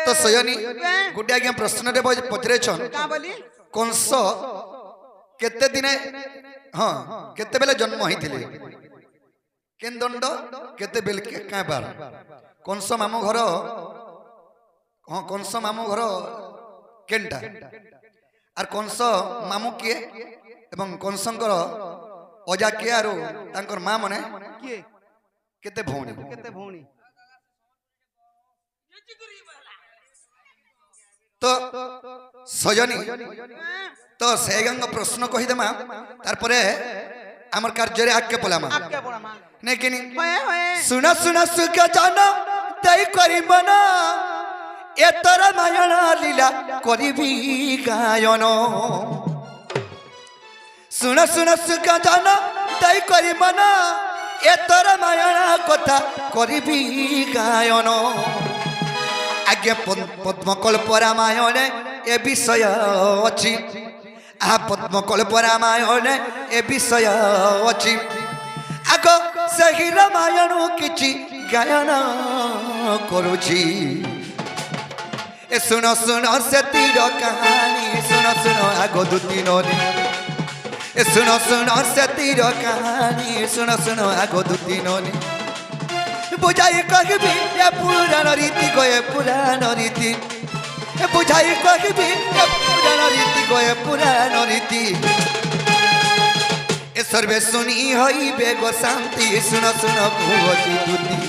तो सयनी गोटे आज्ञा प्रश्न पचरे कंस केते दिने हाँ केते बेले जन्म होते केन दंड केते बेले क्या बार कंस मामू घर हाँ कंस मामू घर केनटा आर कंस मामू किए एवं कंसंकर अजा किए आरो तांकर मां मने केते भौणी तो सजनी तो से प्रश्न कहीदेमा तारपरे आमर कार्य आगे पलामा नहीं कि सुना सुना सुख जान तई करिबन एतर मायण लीला करिबी गायन सुना सुना सुख जान तई करिबन एतर मायण कथा करिबी गायन आज्ञा पद्मकल्प रामायण ए विषय अच्छी आ पद्मकल्प रामायण ए विषय अच्छी आग सही रामायण किछि गायन करुछि ए सुन सुन से तीर कहानी सुन सुन आग दुती नदी ए सुन सुन से तीर कहानी सुन सुन आग दुती नदी बुझाई कहबी ये पुराण रीति गए पुराण रीति बुझाई कहबी ये पुराण रीति गए पुराण रीति ए सर्वे सुनी हई बेगो शांति सुन सुन भुवती दुती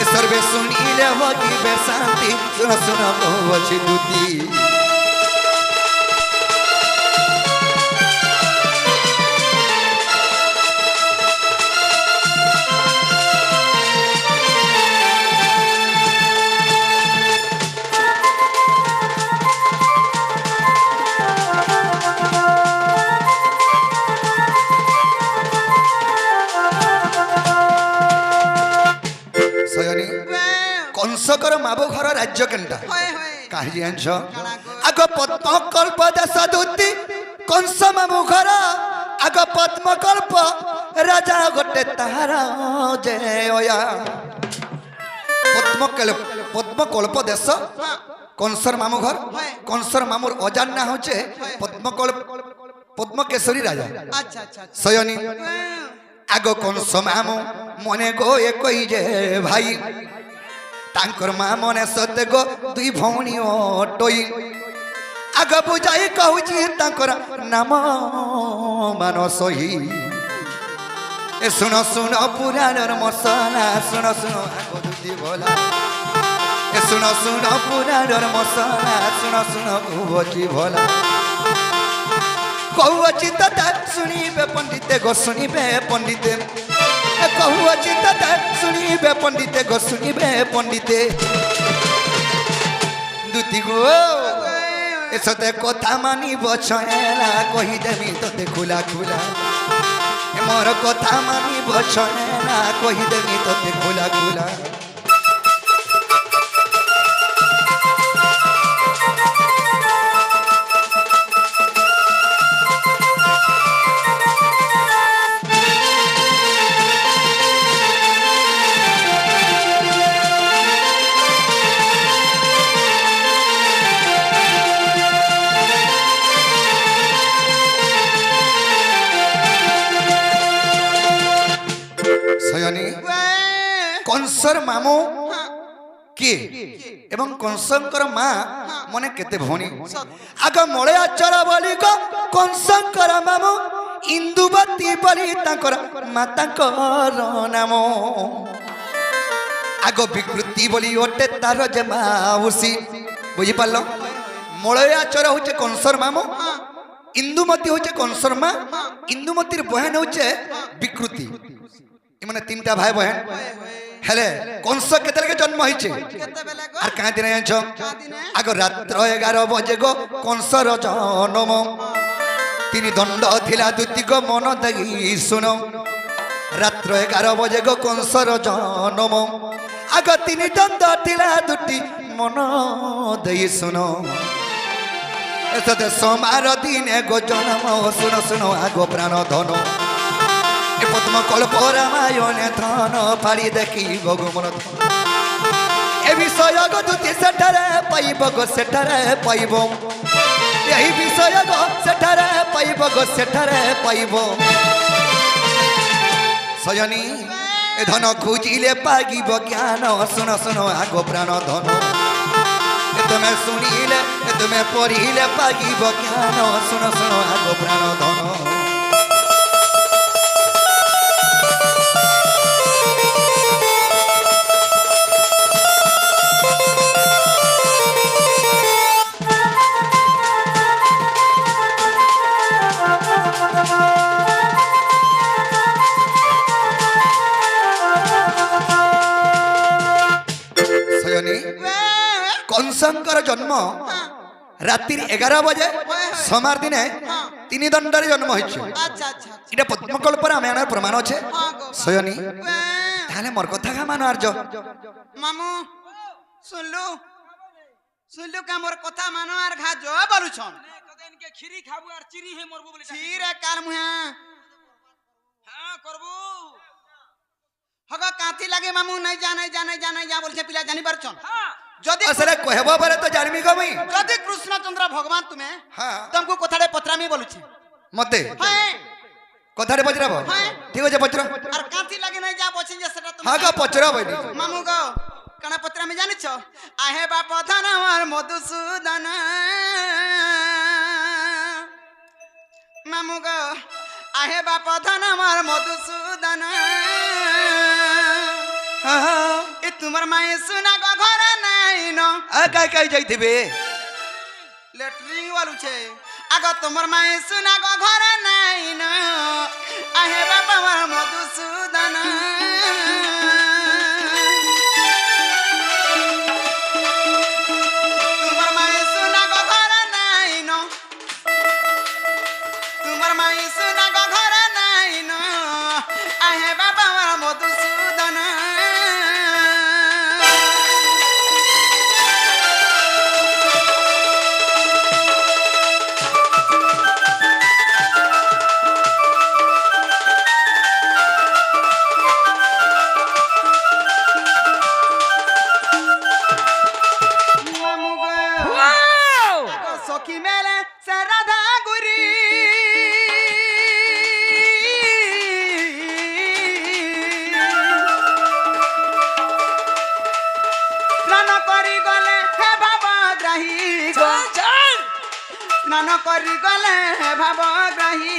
ए सर्वे सुनी ले होगी बे शांति सुन सुन भुवती दुती कंसकर माबो घर राज्य केनटा काहे जानछ आग पद्मकल्प देश दूती कंस माबो घर आग पद्मकल्प राजा गोटे तार जया पद्मकल्प देश कंसर मामू घर कंसर मामूर अजार ना होचे पद्मकल्प पद्मकेशरी राजा अच्छा अच्छा सयनी आग कंस मामू मने गो एक जे भाई तांकर मां मने सते गो दुई भौणी टोई आग बुझाई कहूची तांकर नाम मान सही ए सुन सुन पुराणर मसला सुन सुन आग दुती भोला ए सुन सुन पुराणर मसला सुन सुन भुवची भोला कहूची तथा सुनिबे पंडिते गो सुनिबे पंडिते कहूची तथा सुनिबे पंडिते गो सुनिबे पंडिते दुती गो एसते कथा मानी बछला कही देमी तते खुला खुला मोर कथा मानी बछला कही देमी तते खुला खुला कंसर मामू किए एवं कंसंकर मां मने केते भौणी आग मलया चरा बोली को कंसंकर मामू इंदुवती बोली तांकर मातांकर नाम आग विकृति बोली ओटे तार जे माउसी बुझी पारलो मलया चरा होचे कंसर मामू इंदुमती होचे कंसर मां इंदुमतीर बहन होचे विकृति इमाने तीनटा भाई बहन हेले कंस केते जन्म होइछे आर का दिन जानछो आग रात्र 11 बजे गो कंसर जन्म तीन दंड थिला दुती गो मन दगी सुनो रात्र 11 बजे गो कंसर जन्म आग तीन दंड थिला दुती मन दई सुनो एतते सोमार दिन गो जन्म सुनो सुनो आग प्राण धन पद्मकल्प रामायण धन फाड़ी देखी भगवान ए विषय गदुती सेठरे पाइब गो सेठारे पाइब यही विषय गो सेठारे पाइब गो सेठारे पाइब सजनी धन खोजिले पागिब ज्ञान सुन सुन आगो प्राण धन तुम्हें शुणिले तुम्हें पढ़िले पागिब ज्ञान सुन सुन आगो प्राण धन कंसंकर जन्म रात्रि 11 बजे समार दिने तीन दंडर जन्म होता पद्मकल्प रामायण प्रमाण अच्छे सयनी ताले मोर कथा का मान आर्ज मामू सुनलु सुनलु का मोर कथा मान आर घा जो बोलुछन के खीरी खाबू आर चिरी हे मरबू बोले खीर कार मुहा हां करबू हगा काथी लागे मामू नहीं जा बोलछे पिला जानी परछन हां जदि असरे कहबो बारे तो जानमी को मई जदि कृष्णचंद्र भगवान तुम्हें हां तुमको कथारे पत्रामी बोलुछे मते हां कथारे पचराबो ठीक है पचरा और काथी लागे नहीं जा बोलछे जे सेटा तुम हां का पचरा बोली मामू गो कना पत्रामी जानि छ आहे बाप धन और मधुसूदन मामू गो आहे बाप धन और मधुसूदन ए तुमर माए सुना गो घर नाही न आ काय जाइथिबे लेटरिंग वालू छे आगो तुमर माए सुना गो घर नाही न आहे बाप मोर मधुसूदन तुमर माए सुना गो घर नाही न तुमर माए सुना गो घर नाही न आहे बाप मोर मधुसूदन स्नान करी गले भावग्राही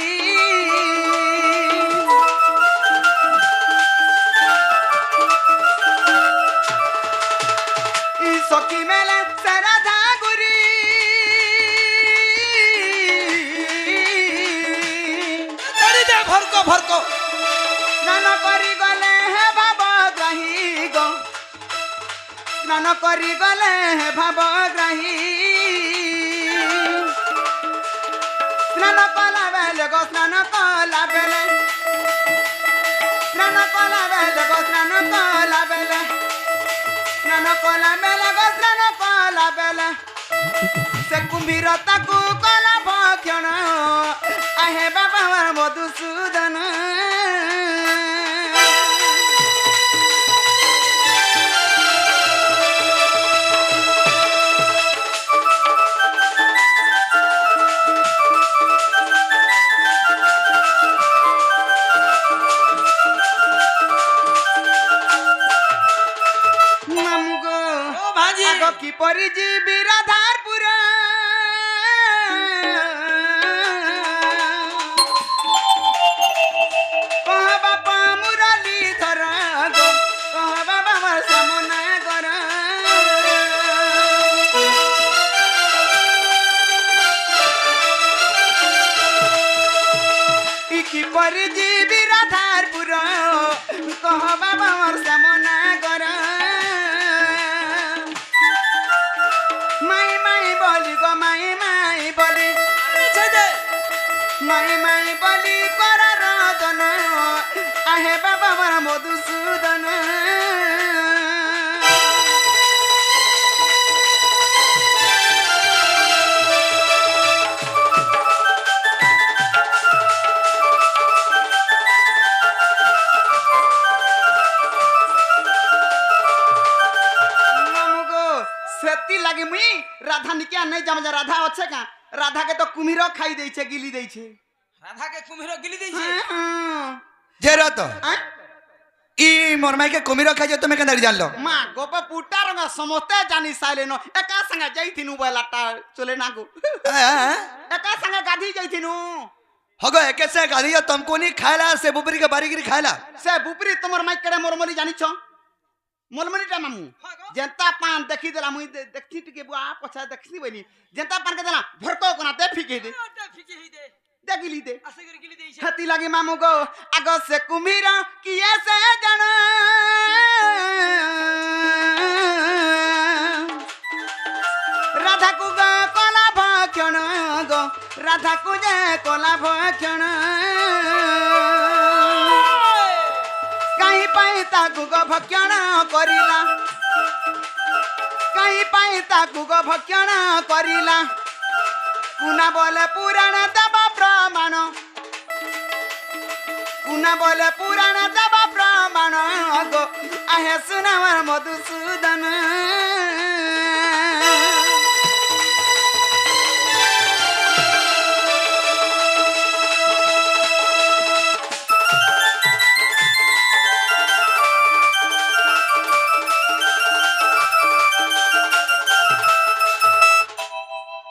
सखी मेले से राधा गुरी भरको स्नान करी गले भावग्राही गो स्नान करी गले भावग्राही स्नान कला बेले गो स्नान कला बेले स्नान कला बेले गो स्नान कला बेले स्नान कला बेले गो स्नान कला बेले से कुंभीर ताकू कला भक्षण आहे बाबा मधुसूदन की परिजीवी राधारपुर कह बापा मुरली धर गो कह बाबा सामना कर की परिजीवी राधारपुर कह बाबा सामना कर माई बलि कर रदन आहे बाबा मोर मधुसूदन ती लगी मुई राधा निके नहीं जम जा राधा अच्छे का राधा के तो कुम्हीरो खाई दे छे गिली दे छे राधा के कुम्हीरो गिली दै छै जे रत ई मोर माई के कुमिरो खाइ तुम केना जान लो माँ गोप पुटा रंग समोते जानी साले नो एका संग जाइथिनु बेलाटा चले ना गो एका संग गाधी जाइथिनु हगो एके से गाड़ी तुमको नहीं खायला से बुपरी के बारीगिरी खायला से बुपरी तुमर माई केड़े मोरमली जानी छ मोलमली टा मामू जनता पान देखी देला मुई देखी टिके बुआ पछा देखी बनी जनता पान के देला भरको कोना ते फिके दे फिके ही दे देगिली दे असे कर गिली दै छै हती लगी मामू गो आगो से कुम्हीरा किए से जाना राधा को गो कोला भक्षण गो राधा को जे कोला भक्षण कहीं पाई ताकू गो भक्षण करिला कहीं पाई ताकू गो भक्षण करिला कुना बोले पुराण दबा प्रमाण कुना बोले पुराण दबा प्रमाण गो आहे सुनावर मधुसूदन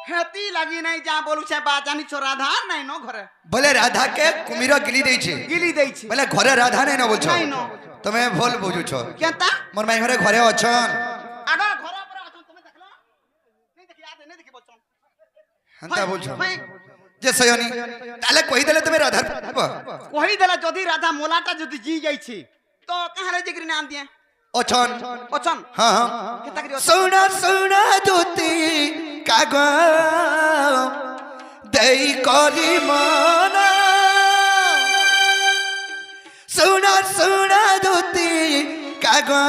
हेती लगी नहीं जा बोलू छे बा जानी छो राधा नहीं नो घरे बोले राधा के कुमिरो गिली दे छे गिली दई छी बोले घरे राधा नहीं न बोल छो नहीं नो तमे भूल बुझु छो केता मोर माई घरे घरे अछन अगर घरे पर अछन तुमे देखलो नहीं देखि याद नहीं देखि बचन हंता बोल छो जे सयनी ताले कहि देले तमे राधा कहि देला जदी राधा मोलाटा जदी जी जाई छी तो कहां रे जिगरी नाम दिए अछन अछन हां केता करी सोना सोना दूती कागो दई करी मन सोना सोना दूती कागो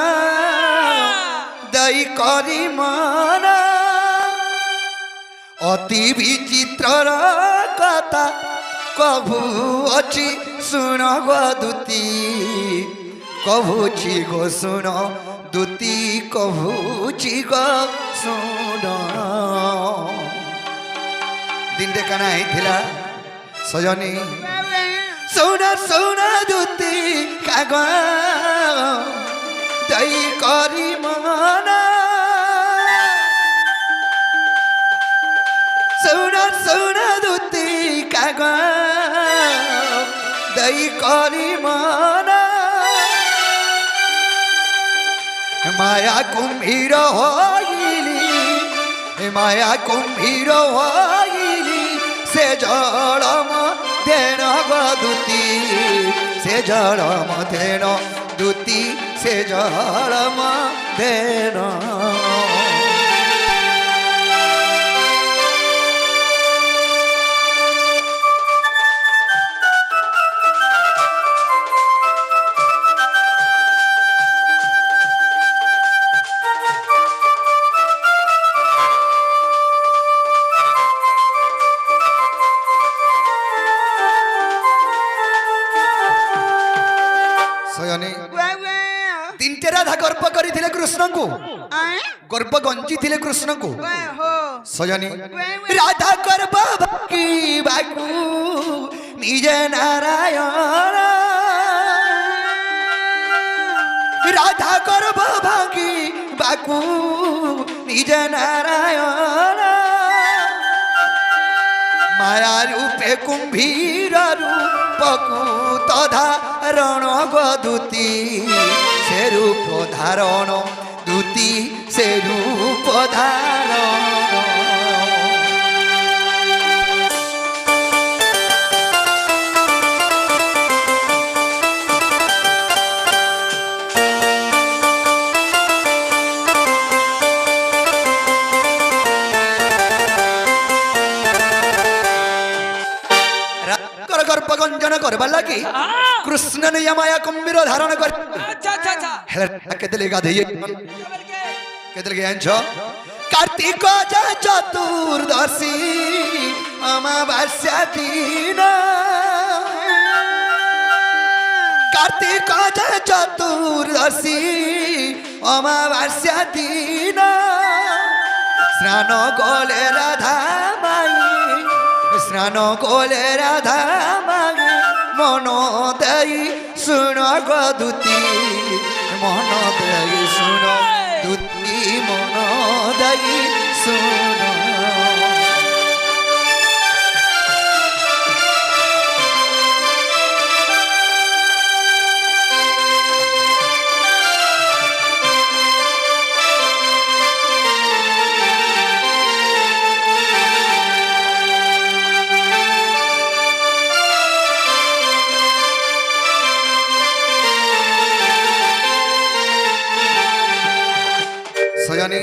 दई करी मन अति विचित्र कथा कभू अच्छी सुन गो दूती कभूची गो सुन दूती कभूची गो सुन दिन टे काना हिथिला सजनी सोना सोना दूती काग दई करी मन सोना सोना दूती काग दई करी मन माया कुम्भीर होइली माया कुम्भीर होइली से जलम देन दूती से जलम देन दूती से जलम देन तीनटे राधा गर्भ करी कृष्ण को गर्भ गंजी थे कृष्ण को सजनी राधा गर्भ की बाकू निज नारायण राधा गर्भ भागी बाकू निज नारायण माया रूपे कुंभीर रूपकू तधारण गदूती से रूप धारण दूती से रूप धारण गर्भगंजन करवा लगी कृष्ण ने माया कुंभीर धारण कर अच्छा अच्छा अच्छा केतले गाधे केतले आंछो कार्तिक चतुर्दशी अमावास्या दिन कार्तिक चतुर्दशी अमावास्या दिन স্নান গলে রাধা মাই স্নান গলে রাধা মাই মন দেই শুণ গো দুতি মন দেই শুণ দুতি মন দেই শুণ সয়নি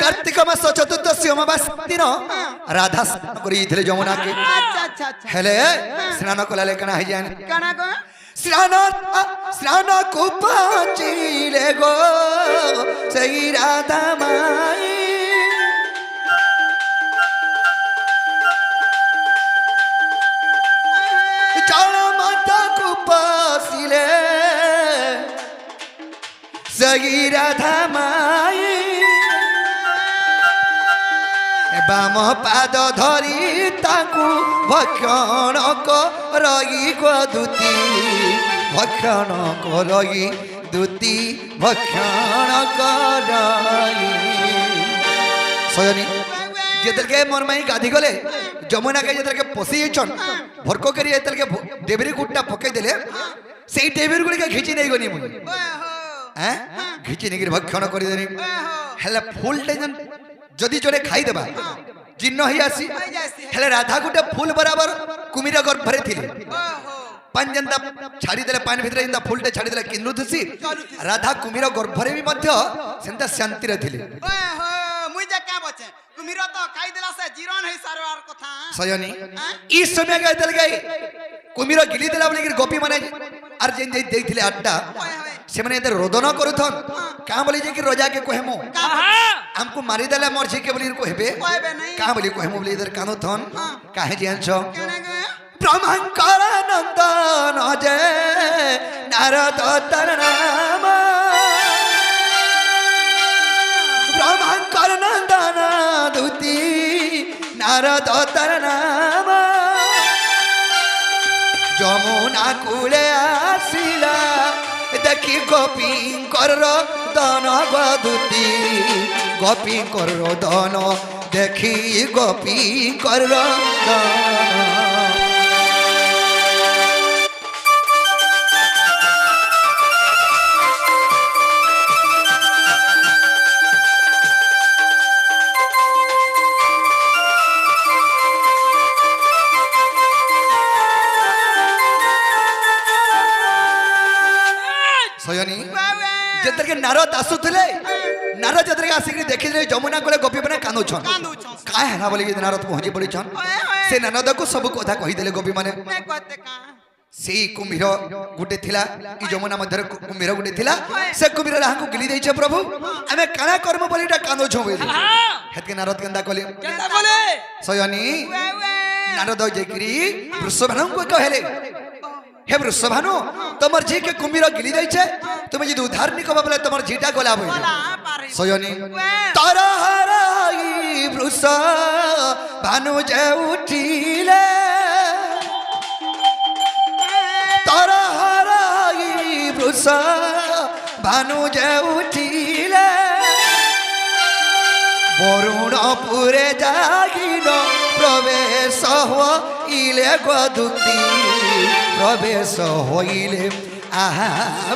কার্তিক মাস চতুর্দশী অমাবাস্যা দিন রাধা স্নান করিলে যমুনাকে আচ্ছা আচ্ছা আচ্ছা হেলে স্নান কলালে কানা হয়ে যায় কানা গো স্নান স্নান কুপাচিলে গো সেই রাধা মাই জল মাতা কুপাসিলে সেই রাধা মাই বাম পাদ ধরি তাକୁ ভক্ষণ করই গো দুতি ভক্ষণ করই দুতি ভক্ষণ করই সয়নি যেতেলকে মোর মাই গাধি গলে যমুনাকে যেতেলকে পশি যাইছন ভরক করি যেতেলকে ডেবরি গুটটা পকাই দেলে সেই ডেবরি গুড়িকে ঘিচি নেই গনি মুই হ্যাঁ ঘিচি নেই ভক্ষণ করে দেনি হেলে ফুলটা যেন যদি জনে খাই দেবা জীর্ণ হয়ে আসি হেলে রাধা গুটে ফুল বরাবর কুমির গর্ভরে থিলে পান যেন্তা ছাড়ি দেলে পান ভিতরে যেন্তা ফুলটা ছাড়ি দেলে কিন্নু থিসি রাধা কুমির গর্ভরে বি মধ্য সেন্তা শান্তিরে থিলে মুই যে কা বচে কুমির তো খাই দেলা সে জীরণ হই সারবার কথা সয়নি ই সময় গে দেল গাই কুমির গিলি দেলা বলি গোপী মানে আর যেন যে দেইছিলে আড্ডা से मैंने इधर रोदन करुथन कहाँ बोली जे कि रोजा के कहमो हमको मारी देले मोर जी के बोली कहबे कहाँ बोली कहमो बोली इधर कानुथन काहे जानछो ब्रह्मंकर नंदन अजय नारद तर नाम ब्रह्मंकर नंदन दूती नारद तर नाम যমুনা কূলে আসিলা দেখি গোপীঙ্কর দন গদুতি গোপীঙ্কর দন দেখি গোপীঙ্কর দন সয়নি যেতকে নারদ আসুଥିଲେ নারদ যেতকে আসিকি দেখিলে যমুনা কোলে গোপী মানে কান্দুছন কায় হেনা বলি নারদ পहुंची পড়িছন সে নারদକୁ ସବୁ কথা কহিদেলে গোপী মানে সেই কুমির গুটে থিলা ই যমুনা মধ্যে কুমির গুটে থিলা সে কুমির রাহକୁ গিলি দেইছে প্রভু আমি কানা কর্ম বলিটা কান্দুছু বলি হেতকে নারদ কেন্দা কলি সয়নি নারদ যাইকি বৃষভানুଙ୍କୁ কহেলে हे वृषभानु तमर जी के कुम्भीर गिली जाइछे तुमे यदि उद्धार नि कबा बोले तमर जीटा गोला होई सयनी तारा हराई वृष भानु जे उठिले तारा हराई वृष भानु जे उठिले वरुणपुरे जागिन प्रवेश हो इले गदुती प्रवेश होइले आहा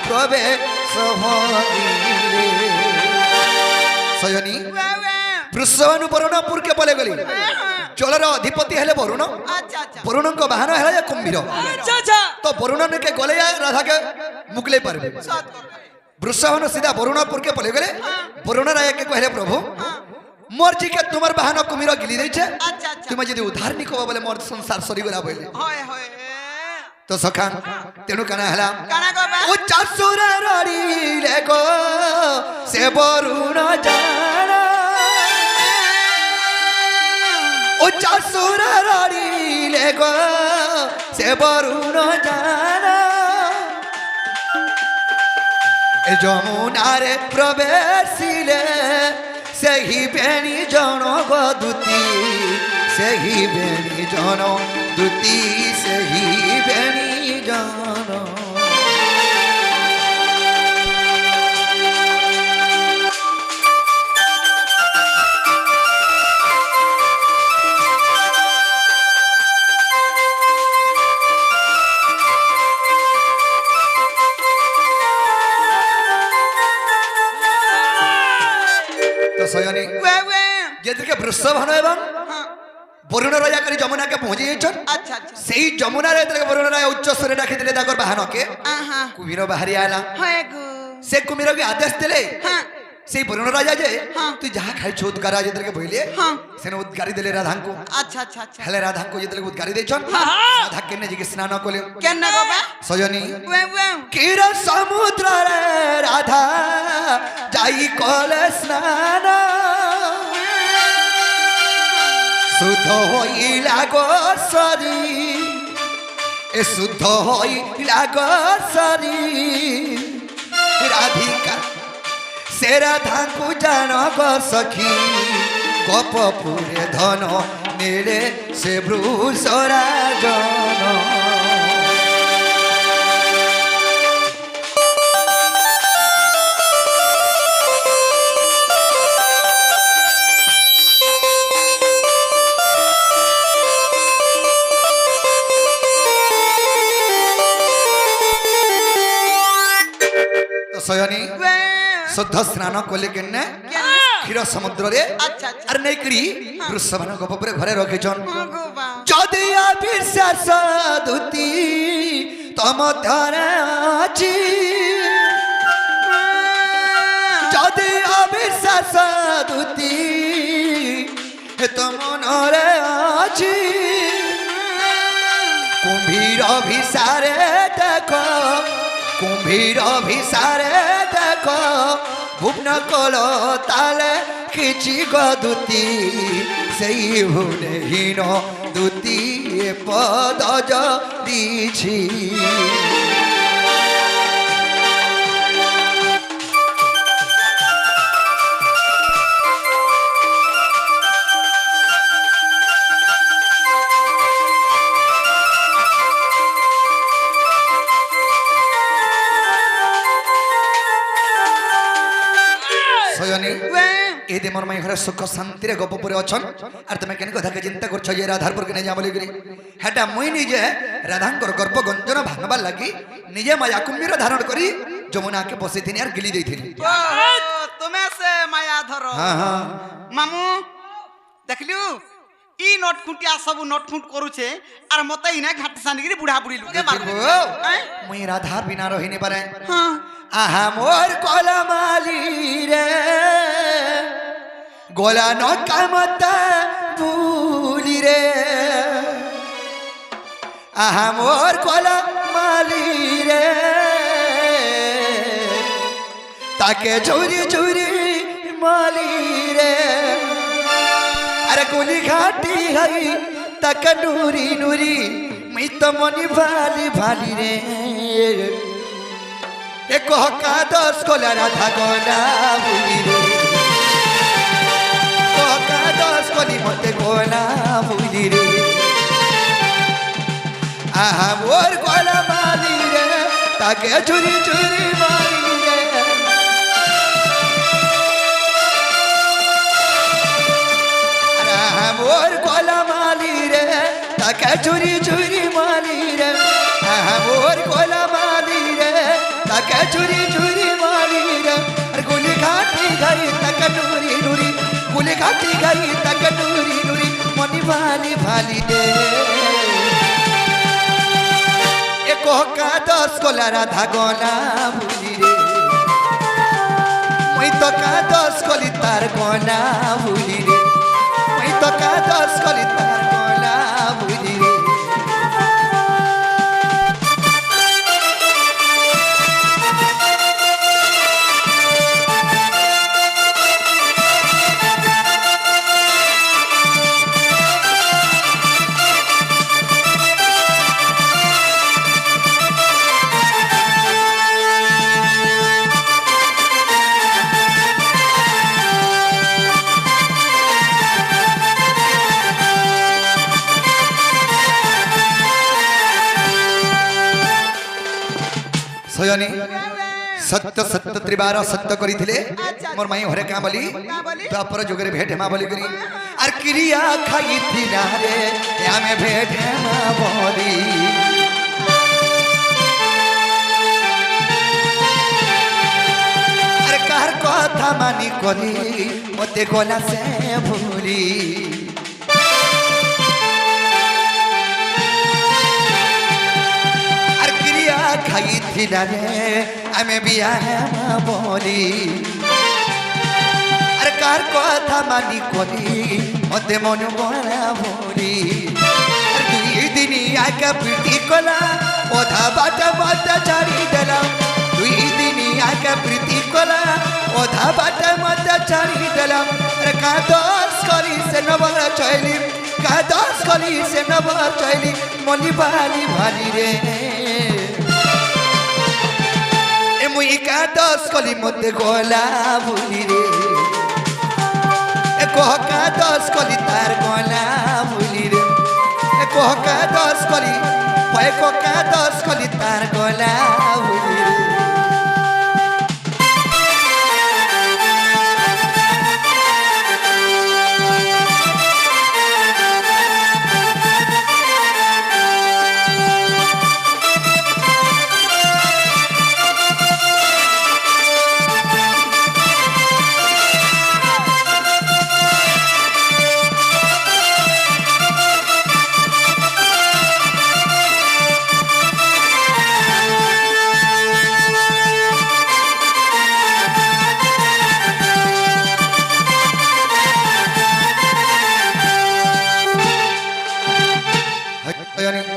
प्रवेश होइले सयनी वृषभानु वरुणपुर के बोले गली जलर अधिपति हेले वरुण वरुण को बाहन हेले कुम्भीर तो वरुण के गले राधा के मुगले पारबे वृषभानु सीधा वरुणपुर के बोले गले वरुण राय के कहले प्रभु मोर जी के तुमर बहन कुमिर गिली देछे तुमे यदि उद्धार नि कबा बोले मोर संसार सरी गला बोले तो सखान तेनु कना हला ओ चासुर रड़ी ले गो से वरुण जाना ओ चासुर रड़ी ले गो से वरुण जाना ए যমুনারে প্রবেশিলে ସେହି ବେଣୀ ଜଣକ ଦୂତି ସେହି ବେଣୀ ଜଣ ଦୂତି ସେହି ବେଣୀ ଜଣ तो सयनी वे वे যেদিকে বৃষভানু এবং हाँ বরুণ রাজা করে যমুনাকে পৌঁছে যাইছন अच्छा अच्छा সেই যমুনার যেদিকে বরুণ রাজা উচ্চ স্বরে ডাকিলে তাকর বাহনকে हाँ কুমির বাহারি আলা হয় গো সে কুমিরকে আদেশ দিলে हाँ সেই বরুণ রাজা যে হ্যাঁ। তুই যাহা খাইছ উদ্গার যেদিকে বইলে হ্যাঁ। সেনে উদ্গারি দিলে রাধাঙ্কু अच्छा अच्छा अच्छा হেলে রাধাঙ্কু যেদিকে উদ্গারি দিয়েছন রাধা কেনে জিকে স্নান কলে কেন গো বা সজনী वे वे ক্ষীর সমুদ্র রাধা যাই কলে স্নান শুদ্ধ হইলা গো সরি এ শুদ্ধ হইলা গো সরি রাধিকা সে রাধাঙ্কু জান গো সখী গোপপুরে ধন নেড়ে সে বৃষরা জন তো সয়নী वे শুদ্ধ স্নান কলে কেনে কেন ক্ষীর সমুদ্রে अच्छा अच्छा আর নেইকরি বৃষভান গোপপুরে ঘরে রখিছন हाँ गो बा যদি অবিশ্বাস দুতি তম ধরে আছি যদি অবিশ্বাস দুতি তম নরে আছি কুম্ভীর ভিসারে দেখো কুম্ভীর ভিসারে দেখো ভুবন কল তালে খিচি গদুতি সেই ভুলহীন দুতি পদ দিছি সয়নী वे এই দে মোর মাই ঘরে সুখ শান্তিরে গোপপুরে অছন আর তুমি কেন কথাকে চিন্তা করছো যে রাধারপুর কে যা বলি করি হেটা মুই নিজে রাধাঙ্কর গর্ভ গঞ্জন ভাঙবার লাগি নিজে মায়া কুম্ভীর ধারণ করি যমুনাকে বসে তিনি আর গিলি দেইছিলি ओ तुम्हें से माया धरो হ্যাঁ হ্যাঁ মামু দেখলু ই নট খুঁটিয়া সব নট খুঁট করুছে আর মতে ইনা ঘাট সানিগিরি বুড়া বুড়ি লুকে মারবে মুই রাধার বিনা রহিনি পারে হ্যাঁ আহা মোর কলমালি রে গোলা নকামতা ভুলি রে আহা মোর কলমালি রে তাকে চুরি চুরি মালি রে আরে গুলি ঘাটি হই তাকে নুরি নুরি মুই তো মনি ভালি ভালি রে এক হকা দশ কোলা রাধা গোলা ভুলি রে হকা দশ কলি মতে গোলা ভুলি রে আহা মোর গোলা মালি রে তাকে চুরি চুরি মালি রে আহা মোর গোলা মালি রে তাকে চুরি চুরি মালি রে আহা মোর গোলা মালি রে তাকে চুরি চুরি মালি রে আর গুলি ঘাটি গাই তাকে নুরি নুরি গুলি ঘাটি গাই তাকে নুরি নুরি মনি ভালি ভালি রে এক হকা দশ কোলা রাধা গোলা ভুলি রে মুই তো কা দশ কলি তার গোলা ভুলি রে মুই তো কা দশ কলি তার গোলা ভুলি রে হয়নি সত্য সত্য ত্রিবার সত্য করিলে আচ্ছা। মোর মাই ঘরে কাঁ বলি কাঁ বলি? দ্বাপর যুগরে ভেট মা বলি করি আর ক্রিয়া খাইছিলা রে আমি ভেট মা বলি আর কার কথা মানি করি মতে গলা সে ভুলি আর ক্রিয়া খাইছিলা রে আমি বিয়া মা বলি আর কার কথা মানি করি মতে মন গলা ভুলি আর দুই দিন আগে পিটি কলা ওধা বাটা বাটা ছাড়ি দিলাম দুই দিন আগে প্রীতি কলা ওধা বাটা বাটা ছাড়ি দিলাম আরে কাদস করি সে নবর চলি কাদস করি সে নবর চলি মলি বালি ভালি রে এ মুই কাদস কলি মতে গলা ভুলি রে এ কহ কাদস কলি তার গলা ভুলি রে এ কহ কাদস কলি ওই কহ কাদস কলি তার গলা ভুলি রে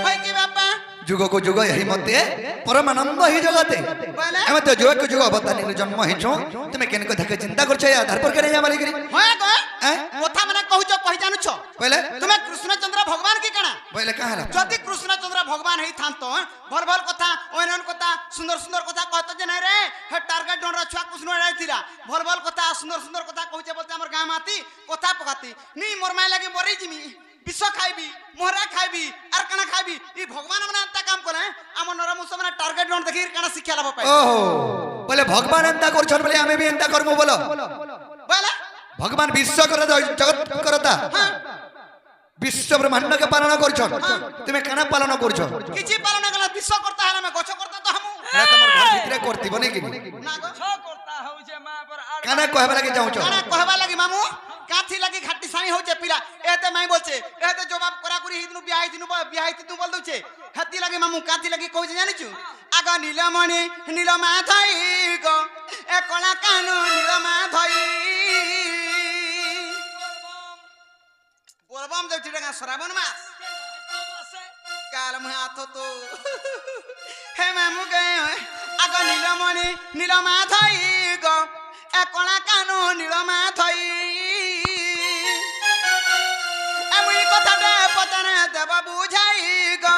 হয় কি বাপা যুগক যুগ এই মতে পরমানন্দ হি জগতে বলে? আমি তো যুগক যুগ অবতার জন্ম হইছো তুমি কেন কথা চিন্তা করছো আধার পর কেন যাবা লাগি হয় গো হ্যাঁ কথা মানে কহুছ কহি জানুছ বলে তুমি কৃষ্ণচন্দ্র ভগবান কি কানা বলে কাহলা যদি কৃষ্ণচন্দ্র ভগবান হেই থান্ত ভল ভল কথা অনন কথা সুন্দর সুন্দর কথা কহত যে নাই রে হে টার্গেট ডনরা ছুয়া কৃষ্ণ রাইতিরা ভল ভল কথা সুন্দর সুন্দর কথা কহুছে বলতে আমার গাঁ মাতি কথা পকাতি নি মোর মাই লাগি বরি জিমি বিষ খাইবি মোহরা খাইবি আর কানা খাইবি ই ভগবান মানে এন্তা কাম করে আমার নরমুষ মানে টার্গেট ডন দেখি কানা শিক্ষা লাভ পাই ওহো বলে ভগবান এন্তা করছন বলে আমি বি এন্তা করমু বলো বলে ভগবান বিশ্ব করে জগৎ করতা হ্যাঁ বিশ্ব ব্রহ্মাণ্ডকে পালন করছন তুমি কেন পালন করছ কিছু পালন গলা বিশ্ব করতে হলে আমি গছ করতে তো হামু এটা তোমার ঘর ভিতরে করতিব নাকি না গো ছ করতা হউছে মা পর আর কেন কহবা লাগি যাউছ কানা কহবা লাগি মামু কাথি লাগি খাটি সানি হচ্ছে পিলা এতে মাই বলছে এতে জবাব করা করি হিদিনু বিয়া হইতিনু বল দউছে হাতি লাগি মামু কাথি লাগি কইছে জানিছু আগা নীলমণি নীলমা ধই গো এ কলা কানু নীলমা ধই বলবাম যাচ্ছি টাকা শ্রাবণ মাস কাল মুহে আথ তো হে মামু গে আগা নীলমণি নীলমা ধই গো এ কলা কানু নীলমা ধই এমনি কথাটা পতনে দেব বুঝাই গো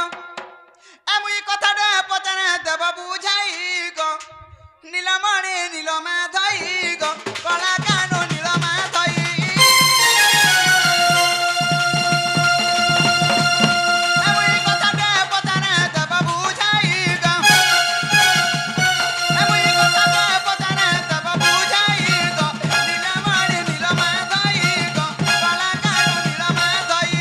এমনি কথাটা পতনে দেব বুঝাই গো নীলমণি নীলমা ধই গো কলা কানু নীলমা ধই এমনি কথাটা পতনে দেব বুঝাই গো এমনি কথাটা পতনে দেব বুঝাই গো নীলমণি নীলমা ধই গো কলা কানু নীলমা ধই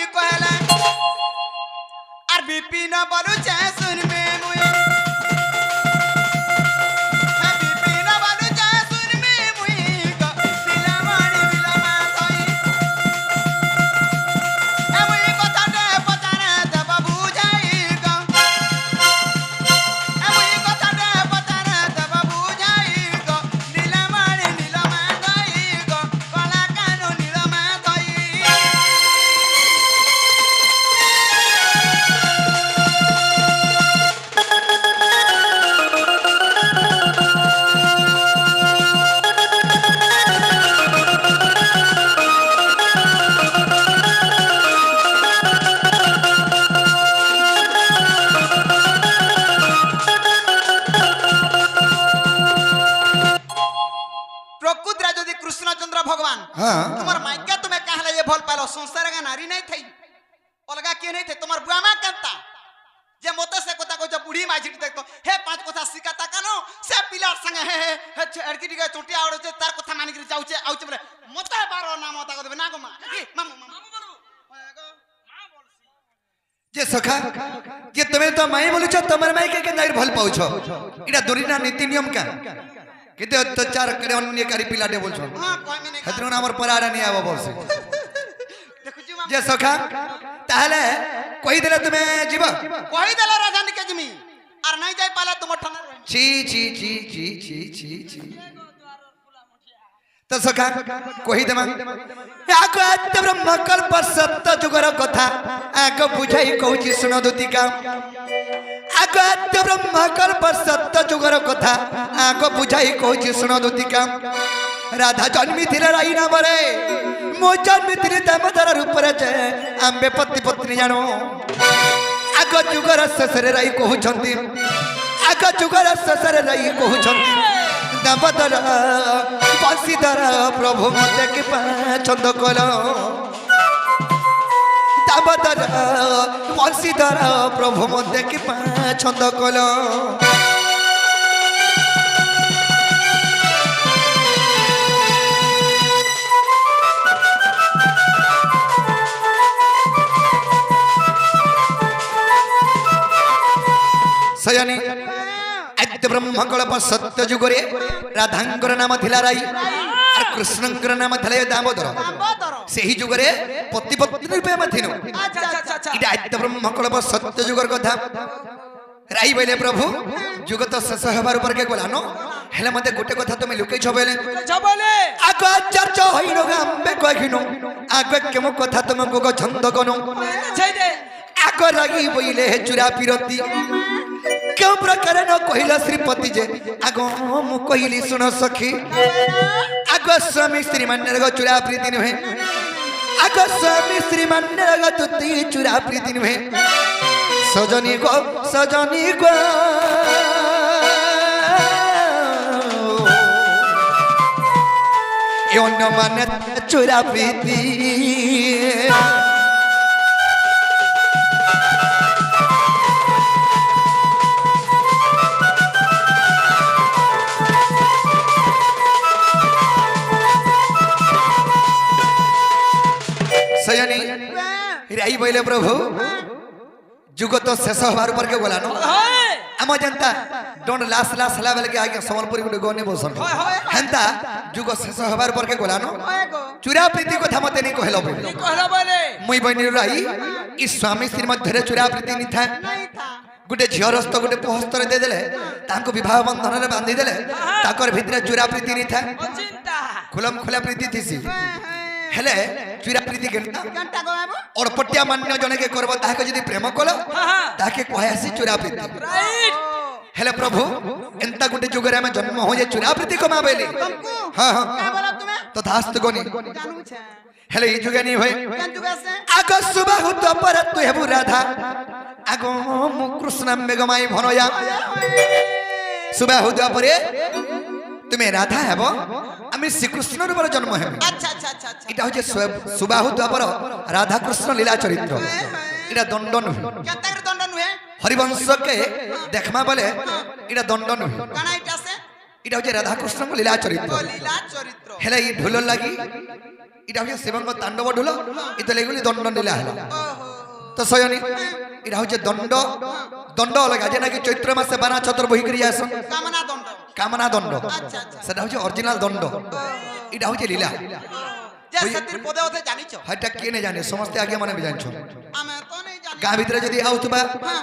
कहला আর বিপিন বলুছে শুনবে মুই বিপিন বলুছে শুনবে মুই দিলামাড়ি দিলামা তই মুই কথাটা পচারে দেব বুঝাই গো মুই কথাটা পচারে দেব বুঝাই গো দিলামাড়ি দিলামা তই গো কলা কানু নীলমা তই প্রকৃতরা যদি কৃষ্ণচন্দ্র ভগবান হ্যাঁ তোমার মাইকা তুমি কাহলে ये भल पालो संसार का नारी नहीं थई अलगा के नहीं थे तुम्हार बुआमा केनता जे मते से কথা কইছ বুড়ি মাঝিটি দেখতো হে পাঁচ কথা শিকাতা কানো সে পিলার সঙ্গে হে ছড়কি টিকে চটিয়া আড়ছে তার কথা মানি করে যাউছে আউছে বলে মতে বারো নাম তা কইবে না গো মা কি মামু মামু বলু যে সখা যে তুমি তো মাই বলছ তোমার মাই কে কেন ভাল পাউছ এটা দরিনা নীতি নিয়ম কা কেতে অত্যাচার করে অন্যকারী পিলাটে বলছ हां কই মিনে হেতরুন আমার পরাড়া নিয়ে আব বলছে দেখুছি মামু যে সখা তাহলে কই দিলে তুমি জীব কই দেলা রাজানি কে জমি আর নাই যাই পালা তোমার ঠানা রই ছি ছি ছি ছি ছি ছি ছি তো সখা কই দেমা আগ আত্ম ব্রহ্ম কল্প সত্য যুগর কথা আগ বুঝাই কହୁছি শুন দুতিকা আগ আত্ম ব্রহ্ম কল্প সত্য যুগর কথা আগ বুঝাই কହୁছি শুন দুতিকা রাধা জন্মিଥିଲେ রাই নামরে মো জন্মিଥିଲି দামোদর রূপরে যে আম্বে পতি পত্নী জানো আগ যুগর শেষরে রাই কହୁଛନ୍ତି আগ যুগর শেষরে রাই কହୁଛନ୍ତି দামোদর বংশীধর প্রভু মতে কি পছন্দ কল দামোদর বংশীধর প্রভু মতে কি পছন্দ কল সয়ানি আদ্য ব্রহ্মকল্প সত্য যুগরে রাধাঙ্কর নাম থিলা রাই আর কৃষ্ণঙ্কর নাম থিলা দামোদর সেই যুগরে পতি পত্নী রূপে আমি থিনু আচ্ছা আচ্ছা আচ্ছা এটা আদ্য ব্রহ্মকল্প সত্য যুগর কথা রাই বলে প্রভু যুগ তো শেষ হবার উপর কে গলানো হেলে মতে গোটে কথা তুমি লুকাইছ বলে জবলে আগ আচার্য হইনো আম্বে কহিনু আগ কেম কথা তোমাকে গো ছন্দ গনো ছাই দে আগ রাগি বইলে চুরা পিরতি কেউ প্রকারে ন কহিল শ্রীপতি যে আগ মু কহিলি শুণ সখী আগ স্বামী শ্রীমান্যের গো চুরা প্রীতি নুহে আগ স্বামী শ্রীমান্যের গো তুতি চুরা প্রীতি নুহে সজনী গো এ অন্য মানে চুরা প্রীতি সয়ানি রাই বইলে প্রভু যুগ তো শেষ হবার উপর কে গলানো আমার জানতা ডন্ড লাস লাস হলা বেলে কে আগে সম্বলপুরি গুটে গনে বসন হেনতা যুগ শেষ হবার উপর কে গলানো চুরা প্রীতি কথা মতে নি কহলো বলে কহলা বলে মুই বইনি রাই ই স্বামী স্ত্রী মধ্যে চুরা প্রীতি নি থা গোটে ঝিওর হস্ত গোটে পোহস্তরে দিয়ে দেলে তাଙ୍କୁ বিবাহ বন্ধନରେ বান্ধি দেলে তাকর ভিতরে চুরা প্রীতি নি থা চিন্তা খুলম খোলা প্রীতি থিসি হেলে চুরা প্রীতি কেনতা ঘন্টা গো বাবু অর্পটিয়া মান্য জনকে করব তাহাকে যদি প্রেম কল তাহাকে কহে আসি চুরা প্রীতি রাইট হেলে প্রভু এন্তা গোটে যুগরে আমি জন্ম হয়ে চুরা প্রীতি কমা বেলি तुमको হ্যাঁ হ্যাঁ क्या बोला तुम्हें তো ধাস্ত গনি जानू छे হেলে এই যুগে নি ভাই क्या जुगा से আগ সুবাহু তো পর তু হেবু রাধা আগ মু কৃষ্ণ বেগমাই ভনয়া সুবাহু তো পরে তুমি রাধা হেব আমি শ্রীকৃষ্ণর উপর জন্ম হেবি अच्छा अच्छा अच्छा अच्छा এটা হচ্ছে সুবাহু দ্বাপর রাধা কৃষ্ণ লীলা চরিত্র এটা দণ্ড নুহে क्या तगर दंड नुहे হরিবংশকে দেখমা বলে এটা দণ্ড নুহে काना इटा से এটা হচ্ছে রাধা কৃষ্ণ লীলা চরিত্র लीला चरित्र হেলে এই ঢোল লাগি এটা হচ্ছে শিবঙ্গ তাণ্ডব ঢোল এটা এগুলি দণ্ড নিলে হলো তো সয়নি এটা হচ্ছে দণ্ড দণ্ড অলগা যে নাকি চৈত্র মাসে বানা ছতর বহি করি আসন কামনা দণ্ড কামনা দণ্ড আচ্ছা আচ্ছা সেটা হচ্ছে অরিজিনাল দণ্ড এটা হচ্ছে লীলা যে সতীর পদে ওতে জানিছ হয়টা কে নে জানে সমস্ত আগে মানে জানছো আমি তো নেই জানি গাঁ ভিতরে যদি আউতবা হ্যাঁ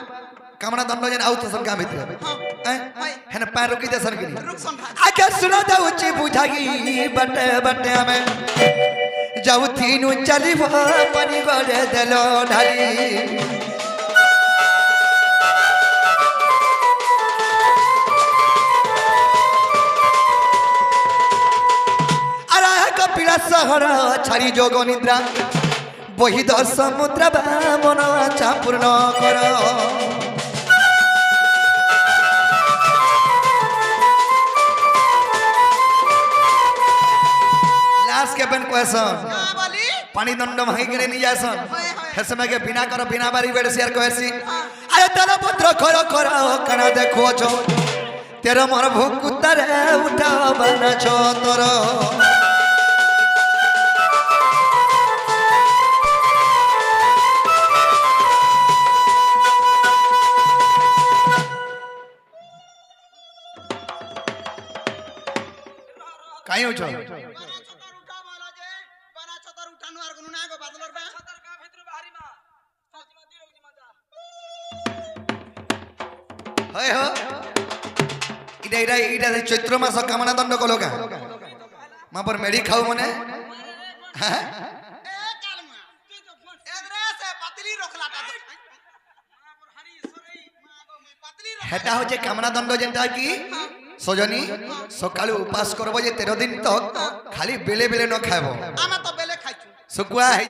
কামনা দণ্ড যেন আউতসন গাঁ ভিতরে হ্যাঁ হ্যাঁ পা রুকি দেসন কি রুকসন ভাই আগে শুনা যাଉଛି বুঝাই বটে বটে আমি যাଉଥିନୁ ଚାଲିବ ପାଣି ଗଡ଼େ ଦେଲ ଢାଳି ଆରେ କପିଳା ସହର ଛାଡ଼ି ଯୋଗ ନିଦ୍ରା ବହି ଦ ସମୁଦ୍ର ମନ ଆଶା ପୂର୍ଣ୍ଣ କର लास्ट के बन क्वेश्चन का बोली पानी दंड भाई के नहीं जासन होय हे समय के बिना करो बिना बारी बेड शेयर कहसी अरे तेरा पुत्र खरो खरो कना देखो छो तेरा मोर भूख उतारे उठा बना छो तोर काई हो छो ছতর উঠা বলা যে বানা ছতর উঠানো আর কোনো না গো বাদলর বা ছতর গা ভিতরে বাহারি মা সজমা দিও জি মজা হয় हो इडा इडा इडा चैत्र मास कामना दंड कलो का मा पर मेडी खाऊ मने এ কালমা এদরে সে পাতলি রখলাটা হারি সরাই মা গো মে পাতলি হেটা হচ্ছে কামনা দণ্ড যেটা কি সজনী সকালে উপাস করব যে 13 দিন তক খালি বেলে বেলে ন খাইব আমা তো বেলে খাইছু শুকুয়া